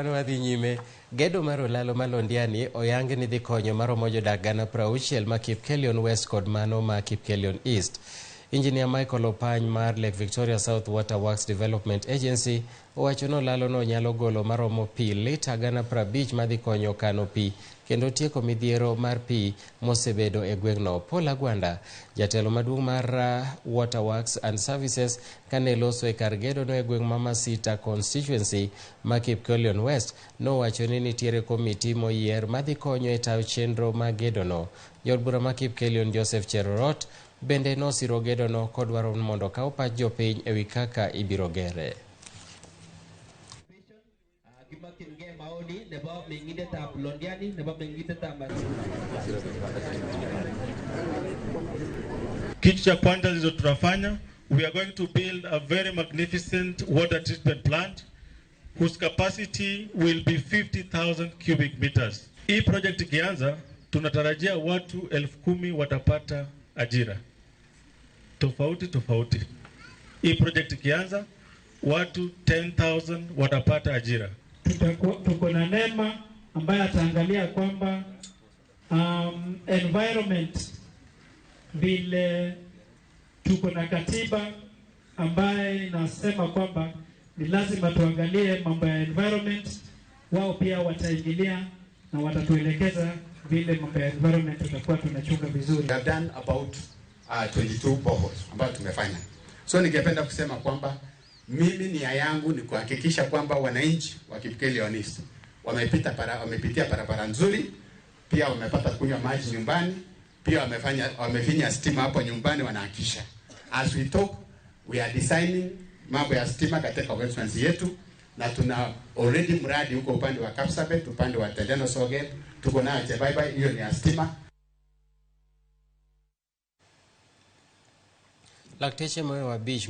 Wadhi nyime, gedo mar olalo ma Londiani oyangi ni dhi konyo maromo jodak gana 60 ma Kipkelion West kod mano ma Kipkelion East. Engineer Michael Opany mar Lake Victoria South Water Works Development Agency owacho ni olalo no nyalo golo maromo pi lita gana 50 madhi konyo kano pi kendo tieko midhiero mar pi mosebedo e gweng'no. Paul Agwanda, jatelo maduong' mar Water Works and Services, kane loso e kar gedo no e gweng' ma Masita constituency ma Kipkelion West, nowacho ni nitiere komiti moyier madhi konyo e tayo chenro ma gedo no. Jod bura ma Kipkelion Joseph Cherorot bende nosiro gedo no kodwaro mondo kaw pach jopiny ewi kaka ibiro gere. Kitu cha kwanza hizo tunafanya, we are going to build a very magnificent water treatment plant whose capacity will be 50,000 cubic meters. Hii project ikianza, tunatarajia watu 10,000 watapata ajira tofauti. Hii project ikianza, watu 10,000 watapata ajira. Tuko na neema ambaye ataangalia kwamba environment, vile tuko na katiba ambaye inasema kwamba ni lazima tuangalie mambo ya environment. Wao pia wataingilia na watatuelekeza vile mambo ya environment tutakuwa tunachunga vizuri. We have done about 22 boreholes ambayo tumefanya. So ningependa kusema kwamba mimi nia yangu ni kuhakikisha kwamba wananchi wa Kipkelion East wamepitia barabara nzuri, pia wamepata kunywa maji nyumbani, pia wamefinya stima hapo nyumbani wanahakisha. As we talk, we are designing mambo ya stima katika constituency yetu, na tuna already mradi huko upande wa Kapsabet, upande wa Tendeno Soget, tuko nayo Chebaibai, hiyo ni ya stima. Lakteche moyo wa beach